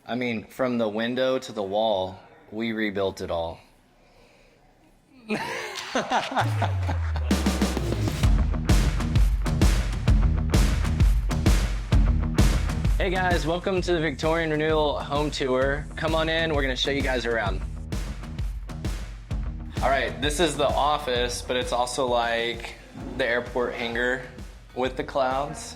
I mean, from the window to the wall, we rebuilt it all. Hey guys, welcome to the Victorian Renewal home tour. Come on in, we're gonna show you guys around. All right, this is the office, but it's also like the airport hangar with the clouds.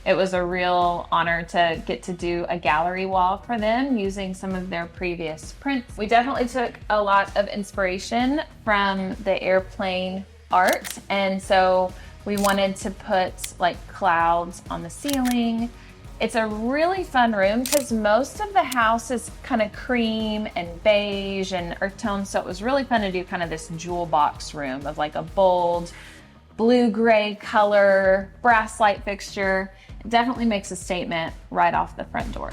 It was a real honor to get to do a gallery wall for them using some of their previous prints. We definitely took a lot of inspiration from the airplane art, and so we wanted to put like clouds on the ceiling. It's a really fun room because most of the house is kind of cream and beige and earth tones, so it was really fun to do kind of this jewel box room of like a bold blue-gray color, brass light fixture. It definitely makes a statement right off the front door.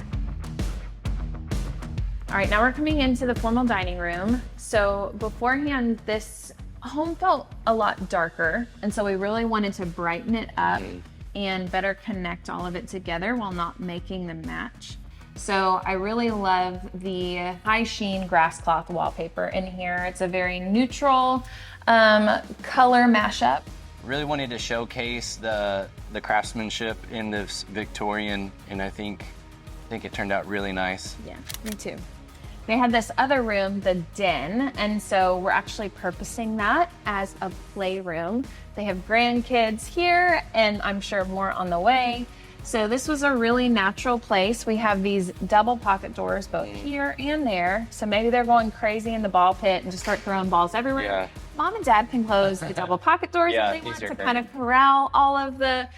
All right, now we're coming into the formal dining room. So beforehand, this home felt a lot darker, and so we really wanted to brighten it up and better connect all of it together while not making them match. So I really love the high sheen grass cloth wallpaper in here. It's a very neutral color mashup. Really wanted to showcase the craftsmanship in this Victorian, and I think it turned out really nice. Yeah, me too. They had this other room, the den, and so we're actually purposing that as a playroom. They have grandkids here, and I'm sure more on the way. So this was a really natural place. We have these double pocket doors both here and there. So maybe they're going crazy in the ball pit and just start throwing balls everywhere. Yeah. Mom and Dad can close the double pocket doors Yeah, if they want these are to great. kind of corral all of the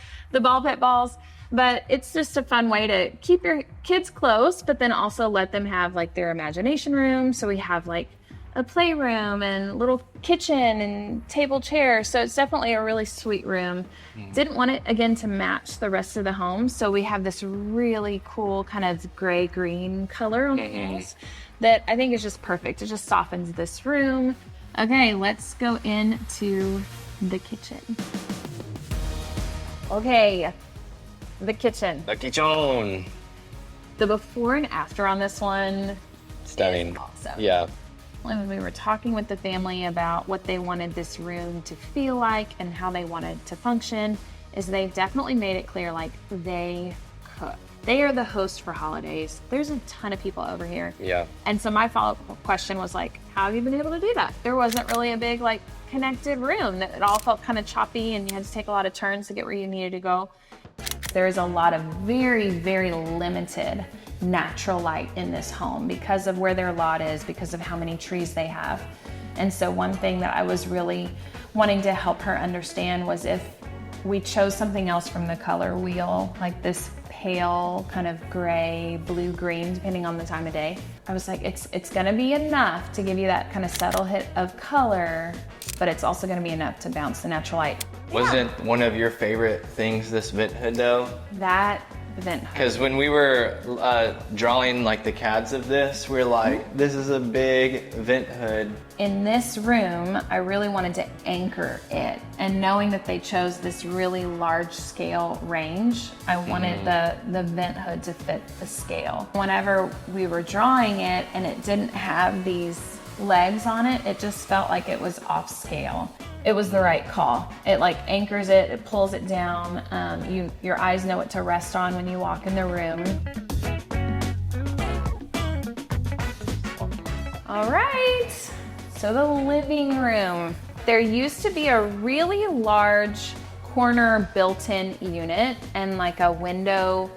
ball pit balls. But it's just a fun way to keep your kids close, but then also let them have like their imagination room. So we have like a playroom and little kitchen and table chairs. So it's definitely a really sweet room. Didn't want it again to match the rest of the home. So we have this really cool kind of gray-green color on the walls that I think is just perfect. It just softens this room. Okay, let's go into the kitchen. Okay, the kitchen. The kitchen. The before and after on this one. Stunning. Is awesome. Yeah. When we were talking with the family about what they wanted this room to feel like and how they wanted to function, is they've definitely made it clear like they cook. They are the host for holidays. There's a ton of people over here. Yeah. And so my follow-up question was like, how have you been able to do that? There wasn't really a big like connected room. It all felt kind of choppy and you had to take a lot of turns to get where you needed to go. There is a lot of very, very limited natural light in this home because of where their lot is, because of how many trees they have. And so one thing that I was really wanting to help her understand was if we chose something else from the color wheel, like this pale kind of gray, blue-green, depending on the time of day, I was like, it's gonna be enough to give you that kind of subtle hit of color, but it's also gonna be enough to bounce the natural light. Wasn't one of your favorite things this vent hood though? That vent hood. Because when we were drawing like the CADs of this, we were like, this is a big vent hood. In this room, I really wanted to anchor it. And knowing that they chose this really large scale range, I wanted the vent hood to fit the scale. Whenever we were drawing it and it didn't have these legs on it, it just felt like it was off scale. It was the right call. It like anchors it, it pulls it down. Your eyes know what to rest on when you walk in the room. All right, so the living room. There used to be a really large corner built-in unit and like a window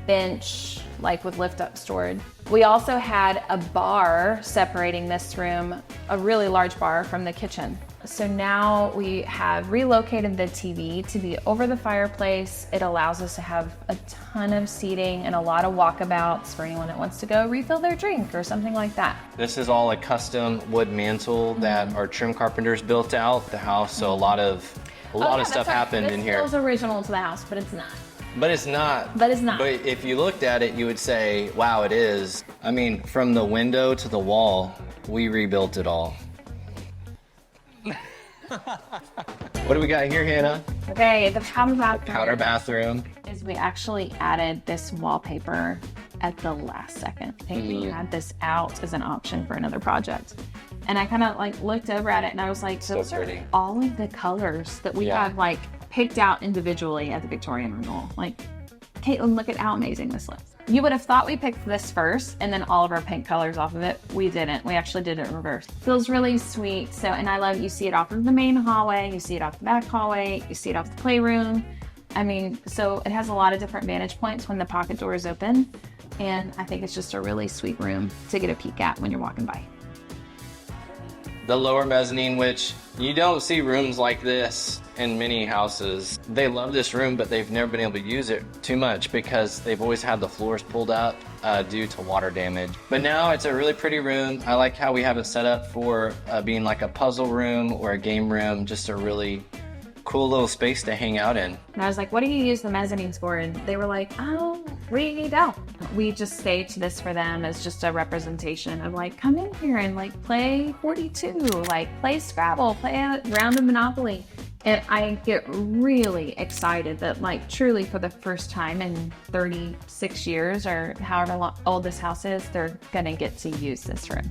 bench, like with lift-up storage. We also had a bar separating this room, a really large bar from the kitchen. So now we have relocated the TV to be over the fireplace. It allows us to have a ton of seating and a lot of walkabouts for anyone that wants to go refill their drink or something like that. This is all a custom wood mantle that our trim carpenters built out the house. So a lot of stuff happened in here. It was original to the house, but it's not. But it's not. But it's not. But if you looked at it, you would say, wow, it is. I mean, from the window to the wall, we rebuilt it all. What do we got here, Hannah? Okay, the powder bathroom. Powder bathroom. Is we actually added this wallpaper at the last second. I think we had this out as an option for another project. And I kind of like looked over at it and I was like, those are all of the colors that we have like picked out individually at the Victorian Renewal. Like, Caitlin, look at how amazing this looks. You would have thought we picked this first and then all of our pink colors off of it. We didn't. We actually did it in reverse. Feels really sweet. So, and I love, you see it off of the main hallway, you see it off the back hallway, you see it off the playroom. I mean, so it has a lot of different vantage points when the pocket door is open. And I think it's just a really sweet room to get a peek at when you're walking by. The lower mezzanine, which you don't see rooms like this in many houses. They love this room, but they've never been able to use it too much because they've always had the floors pulled up due to water damage. But now it's a really pretty room. I like how we have it set up for being like a puzzle room or a game room, just a really cool little space to hang out in. And I was like, what do you use the mezzanines for? And they were like, oh, we don't. We just staged this for them as just a representation of like, come in here and like play 42, like play Scrabble, play a round of Monopoly. And I get really excited that like truly for the first time in 36 years or however old this house is, they're gonna get to use this room.